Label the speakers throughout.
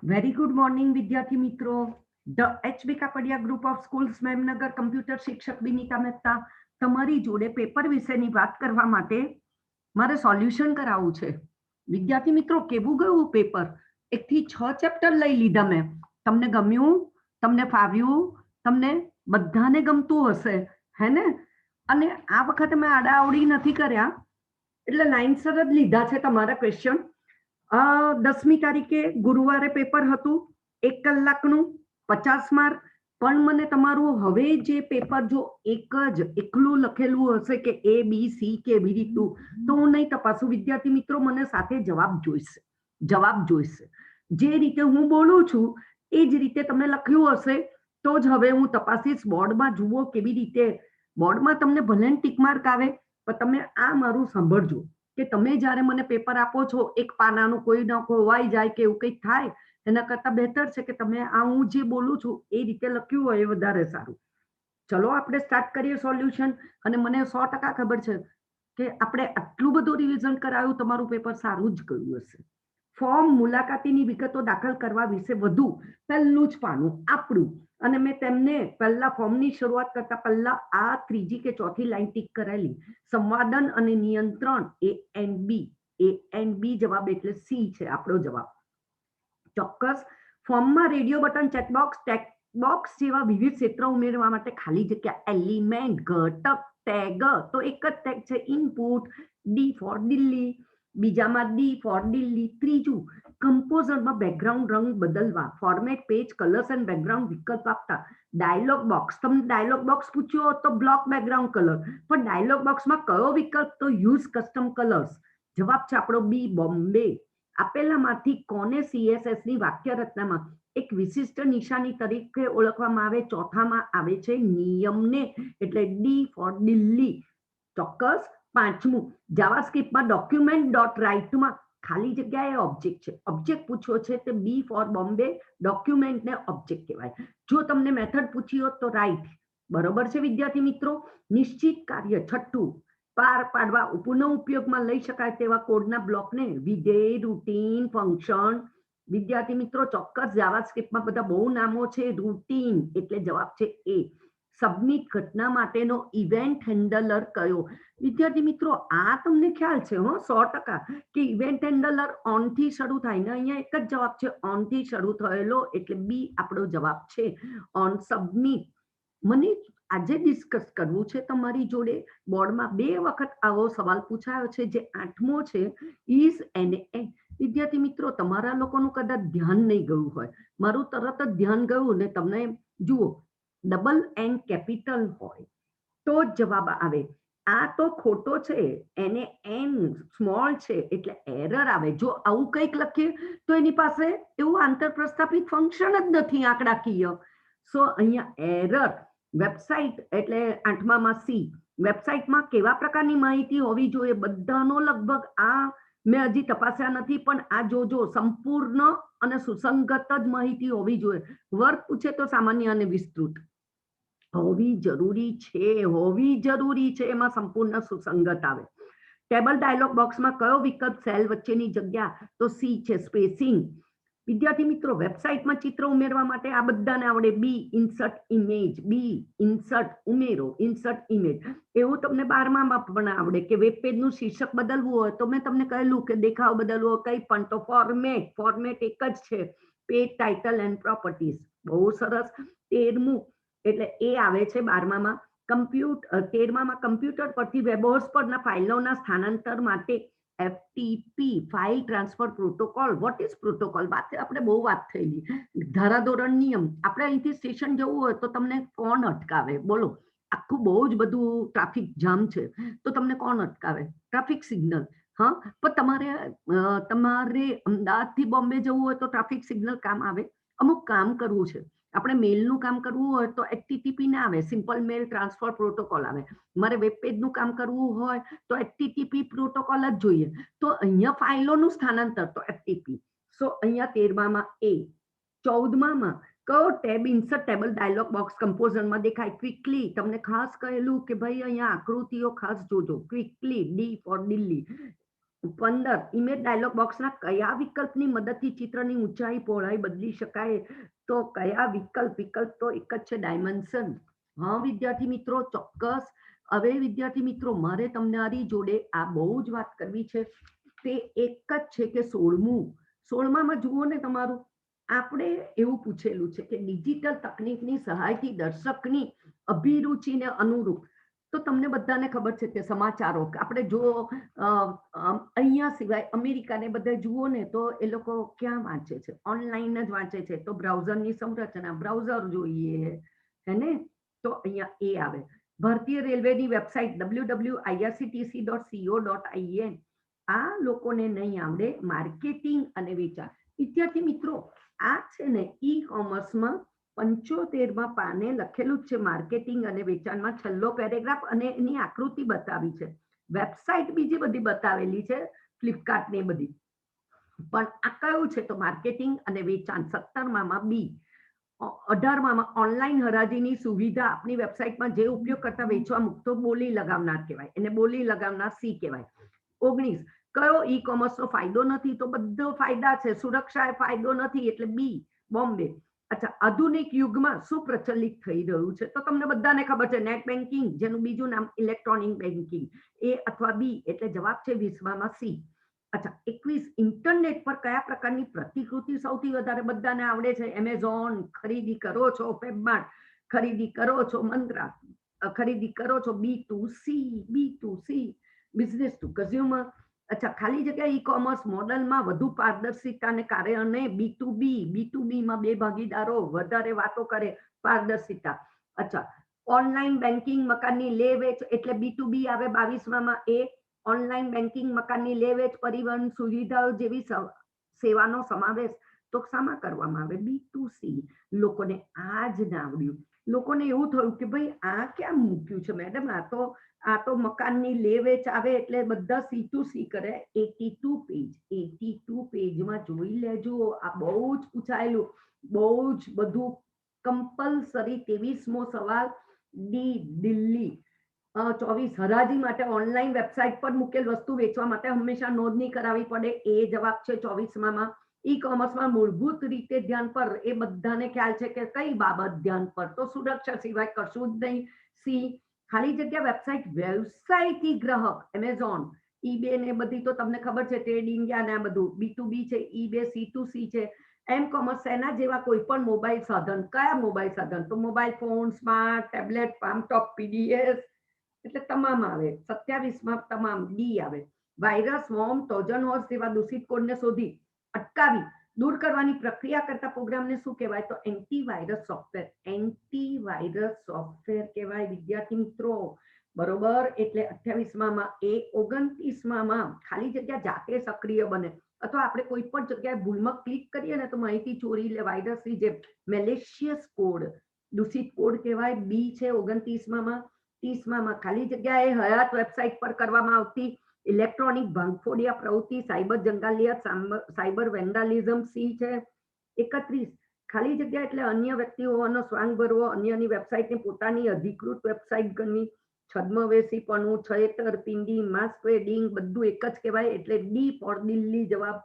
Speaker 1: Very good morning વિદ્યાર્થી મિત્રો. The H B Kapadia group of schools Memnagar computer શિક્ષક વિનીતા મહેતા તમારી જોડે પેપર વિશેની વાત કરવા માટે મારે સોલ્યુશન કરાવવું છે. વિદ્યાર્થી મિત્રો, કેવું ગયું પેપર? 1 થી 6 ચેપ્ટર લઈ લીધા મેં. તમને ગમ્યું? તમને ફાવ્યું? તમને બધાને ગમતું હશે, હે ને? અને આ વખતે મેં આડાઅવડી નથી કર્યા, એટલે લાઈનસર જ લીધા છે તમારા ક્વેશ્ચન. 10મી તારીખે ગુરુવારે પેપર હતું, 1 કલાકનું, 50 માર્ક. પણ મને તમારું હવે જે પેપર જો એક જ એકલું લખેલું હશે કે એ બી સી કે એવી રીતનું, તો હું નહીં તપાસું. વિદ્યાર્થી મિત્રો, મને સાથે જવાબ જોઈશે. જે રીતે હું બોલું છું એ જ રીતે તમે લખ્યું હશે તો જ હવે હું તપાસીશ. બોર્ડમાં જુઓ કેવી રીતે. બોર્ડમાં તમને ભલે ટીક માર્ક આવે, પણ તમે આ મારું સાંભળજો કે તમે જ્યારે મને પેપર આપો છો, એક પાનાનું કોઈ ન ખોવાઈ જાય કે એવું કંઈક થાય, એના કરતાં બહેતર છે કે તમે આ હું જે બોલું છું એ રીતે લખ્યું હોય એ વધારે સારું. ચલો આપણે સ્ટાર્ટ કરીએ સોલ્યુશન. અને મને 100% ખબર છે કે આપણે આટલું બધું રિવિઝન કરાયું, તમારું પેપર સારું જ ગયું હશે. ફોર્મ મુલાકાતીની વિગતો દાખલ કરવા વિશે વધુ, પહેલું જ પાનું આપણું. અને મેં તેમને પહેલા ફોર્મની શરૂઆત કરતા પહેલા આ ત્રીજી કે ચોથી લાઈન ટીક કરેલી. સંવાદન અને નિયંત્રણ એ એન્ડ બી જવાબ એટલે સી છે આપણો જવાબ. ચોક્કસ. ફોર્મમાં radio button, checkbox, text box જેવા વિવિધ ક્ષેત્રો ઉમેરવા માટે ખાલી જગ્યા, એલિમેન્ટ, ઘટક, ટેગ. તો એક જ ટેગ છે ઇનપુટ, ડી ફોર દિલ્હી. બીજામાં ડી ફોર દિલ્હી. ત્રીજું, કમ્પોઝરમાં બેકગ્રાઉન્ડ રંગ બદલવા, format, page, colours and background વિકલ્પ આપતા. ડાયલોગ બોક્સ, તમને ડાયલોગ બોક્સ પૂછ્યો તો બ્લોક બેકગ્રાઉન્ડ કલર, પણ ડાયલોગ બોક્સમાં કયો વિકલ્પ? તો યુઝ કસ્ટમ કલર્સ. જવાબ છે આપણો બી, બોમ્બે. આપેલામાંથી કોને સીએસએસ ની વાક્ય રચનામાં એક વિશિષ્ટ નિશાની તરીકે ઓળખવામાં આવે? ચોથામાં આવે છે નિયમને, એટલે ડી ફોર દિલ્હી. ચોક્કસ. પાંચમું, જાવાસ્ક્રિપ્ટમાં ડોક્યુમેન્ટ ડોટ રાઇટમાં ખાલી જગ્યા એ ઓબ્જેક્ટ છે. ઓબ્જેક્ટ પૂછવો છે તે બી ફોર બોમ્બે. ડોક્યુમેન્ટને ઓબ્જેક્ટ કહેવાય. જો તમને મેથડ પૂછી હોત તો રાઈટ. બરોબર છે વિદ્યાર્થી મિત્રો. નિશ્ચિત કાર્ય છઠ્ઠું, પાર પાડવા પુનઃ ઉપયોગમાં લઈ શકાય તેવા કોડના બ્લોકને વિધેય, રૂટીન, ફંક્શન. વિદ્યાર્થી મિત્રો, ચોક્કસ જાવાસ્ક્રિપ્ટમાં બધા બહુ નામો છે. રૂટીન એટલે જવાબ છે એ. સબમિટ ઘટના માટેનો ઇવેન્ટ હેન્ડલર કયો? વિદ્યાર્થી મિત્રો, આ તમને ખ્યાલ છે 100% કે ઇવેન્ટ હેન્ડલર ઓન થી શરૂ થાય ને? અહીંયા એક જ જવાબ છે, ઓન થી શરૂ થયેલો, એટલે બી આપણો જવાબ છે. On submit. મને આજે ડિસ્કસ કરવું છે તમારી જોડે. બોર્ડમાં 2 વખત આવો સવાલ પૂછાયો છે, જે 8મો છે, ઇઝ એન્ડ એન્ડ. વિદ્યાર્થી મિત્રો, તમારા લોકોનું કદાચ ધ્યાન નહીં ગયું હોય, મારું તરત જ ધ્યાન ગયું ને તમને જુઓ, ડબલ એન કેપિટલ હોય તો જ જવાબ આવે. આ તો ખોટો છે, એને એન સ્મોલ છે એટલે એરર આવે. જો આવું કંઈક લખીએ તો એની પાસે એવું આંતરપ્રસ્થાપિત ફંક્શન જ નથી આંકડાકીય. સો અહીંયા એરર. વેબસાઇટ એટલે 8માં સી. વેબસાઇટમાં કેવા પ્રકારની માહિતી હોવી જોઈએ? બધાનો લગભગ આ મેં હજી તપાસ્યા નથી, પણ આ જોજો, સંપૂર્ણ અને સુસંગત જ માહિતી હોવી જોઈએ. વર્ક પૂછે તો સામાન્ય અને વિસ્તૃત હોવી જરૂરી છે. એમાં સંપૂર્ણ સુસંગત આવે. ટેબલ ડાયલોગ બોક્સમાં કયો વિકલ્પ સેલ વચ્ચેની જગ્યા? તો સી છે, સ્પેસિંગ. વિદ્યાર્થી મિત્રો, વેબસાઇટમાં ચિત્ર ઉમેરવા માટે આ બધાને આવડે. બી ઇન્સર્ટ ઇમેજ, બી ઇન્સર્ટ ઉમેરો, ઇન્સર્ટ ઇમેજ. એવું તમને 12માં પણ આવડે કે વેબ પેજનું શીર્ષક બદલવું હોય તો મેં તમને કહેલું કે દેખાવ બદલવો કંઈ પણ, તો ફોર્મેટ એક જ છે, પેજ ટાઇટલ એન્ડ પ્રોપર્ટીઝ. બહુ સરસ. 13મું એટલે એ આવે છે 12માં. 13માં કમ્પ્યુટર પરથી વેબહોસ્ટ પરના ફાઇલોના સ્થાનાંતર માટે FTP, file transfer protocol. What is protocol? આપણે બહુ વાત થયેલી. ધારાધોરણ, નિયમ. આપણે અહીંથી સ્ટેશન જવું હોય તો તમને કોણ અટકાવે? બોલો. આખું બહુ જ બધું ટ્રાફિક જામ છે તો તમને કોણ અટકાવે? Traffic signal. હા, પણ તમારે અમદાવાદથી બોમ્બે જવું હોય તો ટ્રાફિક સિગ્નલ કામ આવે. અમુક કામ કરવું છે, આપણે મેલનું કામ કરવું હોય તો એચટીટીપી ના આવે, સિમ્પલ મેલ ટ્રાન્સફર પ્રોટોકોલ આવે. મારે વેબ પેજનું કામ કરવું હોય તો એચટીટીપી પ્રોટોકોલ જ જોઈએ. તો અહીંયા ફાઇલોનું સ્થાનાંતર તો એફટીપી. સો અહીંયા 13માં એ. 14માં કયો tab insert table dialog box કમ્પોઝરમાં દેખાય? ક્વિકલી. તમને ખાસ કહેલું કે ભાઈ અહીંયા આકૃતિઓ ખાસ જોજો. Quickly, D for Delhi. 15 image dialog બોક્સના કયા વિકલ્પની મદદથી ચિત્રની ઊંચાઈ પહોળાઈ બદલી શકાય? તો કયા વિકલ્પ તો એક જ છે, ડાયમેન્શન. હા વિદ્યાર્થી મિત્રો, ચોક્કસ. હવે વિદ્યાર્થી મિત્રો, મારે તમારી જોડે આ બહુ જ વાત કરવી છે. તે એક જ છે કે 16માં જુઓ ને તમારું, આપણે એવું પૂછેલું છે કે ડિજિટલ તકનીકની સહાયથી દર્શકની અભિરુચિને અનુરૂપ. તો તમને બધાને ખબર છે કે સમાચારો આપણે જો અહીંયા સિવાય અમેરિકાને બધે જુઓ ને તો એ લોકો ક્યાં વાંચે છે? ઓનલાઈન જ વાંચે છે. તો બ્રાઉઝરની સંરચના, બ્રાઉઝર જોઈએ હે ને, તો અહીંયા એ આવે. ભારતીય રેલવેની વેબસાઇટ www.irctc.co.in. આ લોકોને નહીં આવડે માર્કેટિંગ અને વેચાણ. વિદ્યાર્થી મિત્રો, આ છે ને ઈ કોમર્સમાં 75માં પાને લખેલું જ છે, માર્કેટિંગ અને વેચાણમાં છેલ્લો પેરેગ્રાફ, અને એની આકૃતિ બતાવી છે. વેબસાઇટ બીજી બધી બતાવેલી છે, ફ્લિપકાર્ટ ને બધી, પણ આ કયું છે? તો માર્કેટિંગ અને વેચાણ. 17માં બી. 18માં ઓનલાઈન હરાજીની સુવિધા. આપણી વેબસાઇટમાં જે ઉપયોગ કરતા વેચવા મુકતો બોલી લગાવનાર કહેવાય, એને બોલી લગાવનાર સી કહેવાય. 19 કયો ઈ કોમર્સનો ફાયદો નથી? તો બધો ફાયદા છે. સુરક્ષા એ ફાયદો નથી, એટલે બી, બોમ્બે. અચ્છા, આધુનિક યુગમાં શું પ્રચલિત થઈ રહ્યું છે? તો તમને બધાને ખબર છે, નેટ બેન્કિંગ, જેનું બીજું નામ ઇલેક્ટ્રોનિક બેન્કિંગ. એ અથવા બી, એટલે જવાબ છે 20માં સી. અચ્છા, 21 ઇન્ટરનેટ પર કયા પ્રકારની પ્રતિકૃતિ સૌથી વધારે બધાને આવડે છે? એમેઝોન, ખરીદી કરો છો ફેબમાર્ટ, ખરીદી કરો છો મંત્રા, ખરીદી કરો છો B to C, business to consumer. અચ્છા, ખાલી જગ્યા ઈ કોમર્સ મોડલમાં વધુ પારદર્શિતાને કારણે બી ટુ બીમાં બે ભાગીદારો વધારે વાતો કરે, પારદર્શિતા. અચ્છા, ઓનલાઈન બેન્કિંગ મકાનની લે વેચ, એટલે બી2બી આવે 22માં. એ ઓનલાઈન બેન્કિંગ મકાનની લે વેચ પરિવહન સુવિધાઓ જેવી સેવાનો સમાવેશ તો શામાં કરવામાં આવે? બી2સી. લોકોને આ જ ના આવડ્યું. લોકોને એવું થયું કે ભાઈ આ ક્યાં મૂક્યું છે મેડમ, આ તો મકાનની લે વેચ આવે એટલે બધા સી2સી કરે. 82 પેજમાં જોઈ લેજો, આ બહુ જ પૂછાયેલું, બહુ જ બધું કમ્પલસરી. 23મો સવાલ, ડી, દિલ્હી. 24 હરાજી માટે ઓનલાઈન વેબસાઇટ પર મૂકેલ વસ્તુ વેચવા માટે હંમેશા નોંધણી કરાવવી પડે. એ જવાબ છે 24માં. ઈ કોમર્સમાં મૂળભૂત રીતે ધ્યાન પર, એ બધાને ખ્યાલ છે કે કઈ બાબત ધ્યાન પર? તો સુરક્ષા સિવાય કશું જ નહીં. સી. ખાલી જગ્યા વેબસાઇટ, વ્યવસાયથી ગ્રાહક, એમેઝોન, ઈબે ને બધી તો તમને ખબર છે, ટ્રેડ ઇન્ડિયા ને આ બધું બી2બી છે, ઈબે સી2સી છે. એમ કોમર્સ એના જેવા કોઈ પણ મોબાઈલ સાધન. કયા મોબાઈલ સાધન? તો mobile phone, smart tablet, palmtop, PDS, એટલે તમામ આવે. 27માં તમામ, ડી આવે. વાયરસ, વોર્મ, ટ્રોજન હોર્સ જેવા દૂષિત કોડને શોધી અટકાવી દૂર કરવાની પ્રક્રિયા કરતા પ્રોગ્રામને શું કહેવાય? તો એન્ટીવાયરસ સોફ્ટવેર. એન્ટીવાયરસ સોફ્ટવેર કહેવાય વિદ્યાર્થી મિત્રો. બરોબર, એટલે 28માં. એ 29માં ખાલી જગ્યા જાતે સક્રિય બને, અથવા આપણે કોઈ પણ જગ્યાએ ભૂલમાં ક્લિક કરીએ ને તો માહિતી ચોરી લે, વાયરસની જેમ. મેલિશિયસ કોડ, દૂષિત કોડ કહેવાય. બી છે 29માં. 30માં ખાલી જગ્યાએ હયાત વેબસાઇટ પર કરવામાં આવતી ઇલેક્ટ્રોનિક ભંગફોડિયા પ્રવૃત્તિ, સાયબર જંગાલિયત, સાયબર વેન્ડાલિઝમ. સી છે 31. ખાલી જગ્યા એટલે અન્ય વ્યક્તિઓનો સ્વાંગ ભરવો, અન્યની વેબસાઇટને પોતાની અધિકૃત વેબસાઇટ ગણવી, છદ્મવેશીપણું, છેતરપિંડી, માસ સ્પ્રેડિંગ, બધું એક જ કહેવાય, એટલે ડી ફોર દિલ્હી જવાબ.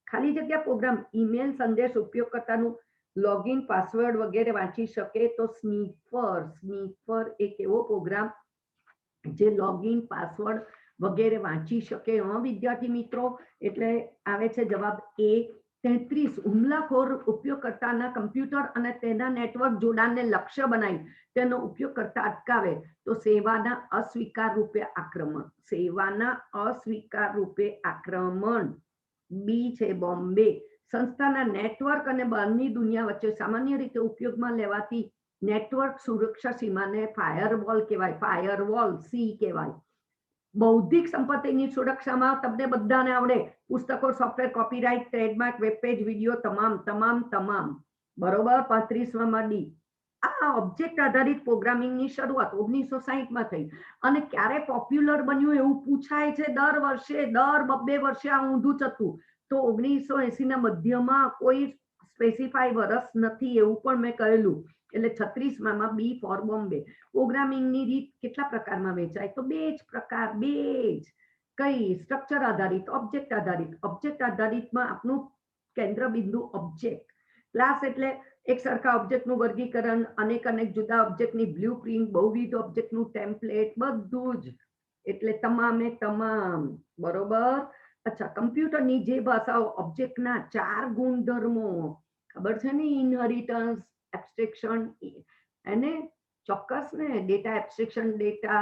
Speaker 1: ખાલી જગ્યા પ્રોગ્રામ, ઈમેલ સંદેશ ઉપયોગકર્તાનું લોગિન, પાસવર્ડ વગેરે વાંચી શકે તો સ્નીફર. સ્નીફર એક એવો પ્રોગ્રામ જે લોગિન, પાસવર્ડ વગેરે વાંચી શકે. વિદ્યાર્થી મિત્રો, એટલે આવે છે જવાબ એ. 33 હુમલાખોર ઉપયોગકર્તાના કમ્પ્યુટર અને તેના નેટવર્ક જોડાણને લક્ષ્ય બનાવી તેનો ઉપયોગ કરતા અટકાવે તો સેવાના અસ્વીકાર રૂપે આક્રમણ. સેવાના અસ્વીકાર રૂપે આક્રમણ. બી છે બોમ્બે. સંસ્થાના નેટવર્ક અને બહારની દુનિયા વચ્ચે સામાન્ય રીતે ઉપયોગમાં લેવાતી નેટવર્ક સુરક્ષા સીમાને ફાયરવોલ કહેવાય. ફાયરવોલ, સી કહેવાય. બૌદ્ધિક સંપત્તિની સુરક્ષામાં તમને બધાને આવડે, પુસ્તકો, software, copyright, trademark, webpage, video, તમામ. બરોબર. 35માં ડી. આ ઓબ્જેક્ટ આધારિત પ્રોગ્રામિંગની શરૂઆત 1960માં થઈ, અને ક્યારે પોપ્યુલર બન્યું એવું પૂછાય છે દર વર્ષે. દર 2 વર્ષે આ ઊંધું ચતું. તો 1980ના મધ્યમાં, કોઈ સ્પેસિફાઈ વર્ષ નથી એવું પણ મેં કહેલું. એટલે 36માં બી ફોર બોમ્બે. પ્રોગ્રામિંગની રીત કેટલા પ્રકારમાં વેચાય? તો બે જ પ્રકાર, બે જ. કઈ સ્ટ્રક્ચર આધારિત, ઓબ્જેક્ટ આધારિત. ઓબ્જેક્ટ આધારિતમાં આપનું કેન્દ્ર બિંદુ ઓબ્જેક્ટ. ક્લાસ એટલે એક સરખા ઓબ્જેક્ટનું વર્ગીકરણ, અનેક જુદા ઓબ્જેક્ટની બ્લુપ્રિન્ટ, બહુવિધ ઓબ્જેક્ટનું ટેમ્પલેટ, બધું જ. એટલે તમામે તમામ. બરોબર. અચ્છા, કમ્પ્યુટરની જે ભાષાઓ ઓબ્જેક્ટના 4 ગુણધર્મો ખબર છે ને, ઇનહેરિટન્સ, એબ્સ્ટ્રેક્શન, એને ચોક્કસ ને, ડેટા એબ્સ્ટ્રેક્શન, ડેટા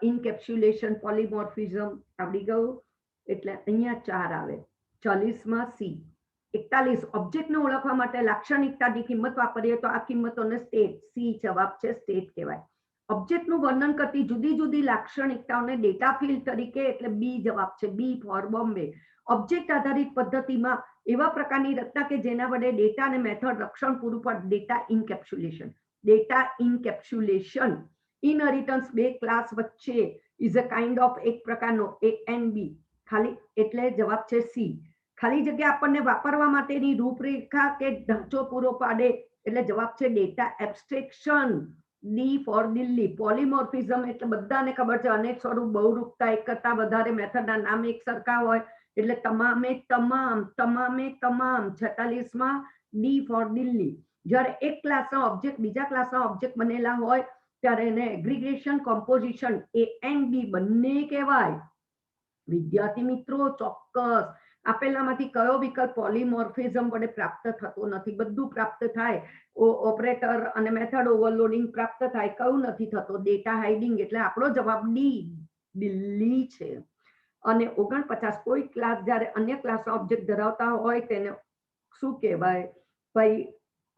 Speaker 1: ઇનકેપ્સ્યુલેશન, પોલીમોર્ફિઝમ આવડી ગયું. એટલે અહીંયા 4 આવે. 40માં સી. 41 ઓબ્જેક્ટને ઓળખવા માટે લાક્ષણિકતાની કિંમત વાપરીએ તો આ કિંમતોને સ્ટેટ, સી જવાબ છે, સ્ટેટ કહેવાય. ઓબ્જેક્ટનું વર્ણન કરતી જુદી જુદી લાક્ષણિકતાઓને ડેટા ફિલ્ડ તરીકે, એટલે બી જવાબ છે, બી ફોર બોમ્બે. ઓબ્જેક્ટ આધારિત પદ્ધતિમાં એવા પ્રકારની રચના કે જેના વડે ડેટા અને મેથડ રક્ષણ પૂરું પાડે, ડેટા ઇનકેપ્સ્યુલેશન. ડેટા ઇનકેપ્સ્યુલેશન. ઇનહેરિટન્સ બે ક્લાસ વચ્ચે ઇઝ અ કાઇન્ડ ઓફ એક પ્રકારનો એ એન્ડ બી, ખાલી એટલે જવાબ છે સી. ખાલી જગ્યા આપણને વાપરવા માટેની રૂપરેખા કે ઢાંચો પૂરો પાડે, એટલે જવાબ છે data abstraction. D for Delhi. Polymorphism એટલે બધાને ખબર છે, અનેક સ્વરૂપ, બહુરૂપતા, એક કરતા વધારે મેથડના નામ એક સરખા હોય, એટલે તમામે તમામ. તમામે તમામ. 46માં ડી ફોર દિલ્હી. જ્યારે એક ક્લાસના ઓબ્જેક્ટ બીજા ક્લાસના ઓબ્જેક્ટ બનેલા હોય ત્યારે એને એગ્રીગેશન, કોમ્પોઝિશન, એ એન્ડ બી બંને કહેવાય. વિદ્યાર્થી મિત્રો, ચોક્કસ આપેલામાંથી કયો વિકલ્પ પોલીમોર્ફિઝમ વડે પ્રાપ્ત થતો નથી? બધું પ્રાપ્ત થાય. ઓપરેટર અને મેથડ ઓવરલોડિંગ પ્રાપ્ત થાય, કયું નથી થતો? Data hiding. એટલે આપણો જવાબ ડી, દિલ્હી છે. અને 49 કોઈ ક્લાસ જ્યારે અન્ય ક્લાસના ઓબ્જેક્ટ ધરાવતા હોય તેને શું કહેવાય? ભાઈ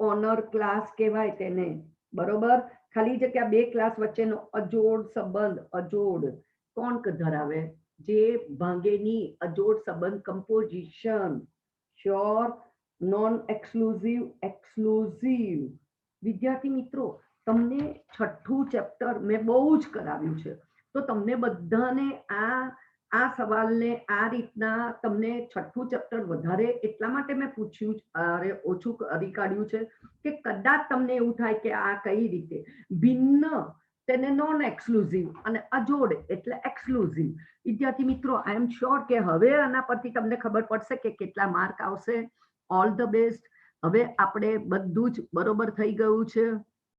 Speaker 1: ઓનર ક્લાસ કહેવાય તેને. બરોબર. ખાલી જગ્યા બે ક્લાસ વચ્ચેનો અજોડ સંબંધ. અજોડ કોણ ધરાવે? જે ભાંગેની અજોડ સંબંધ, composition. Sure. Non exclusive, exclusive. વિદ્યાર્થી મિત્રો, તમને 6થું ચેપ્ટર મેં બહુ જ કરાવ્યું છે, તો તમને બધાને આ સવાલને આ રીતના તમને 6થું ચેપ્ટર વધારે એટલા માટે મેં પૂછ્યું, ઓછું કરી કાઢ્યું છે કે કદાચ તમને એવું થાય કે આ કઈ રીતે ભિન્ન, તેને નોન એક્સક્લુઝિવ અને અજોડ એટલે એક્સક્લુઝિવ. વિદ્યાર્થી મિત્રો, આઈ એમ શ્યોર કે હવે આના પરથી તમને ખબર પડશે કે કેટલા માર્ક આવશે. All the best. હવે આપણે બધું જ બરોબર થઈ ગયું છે.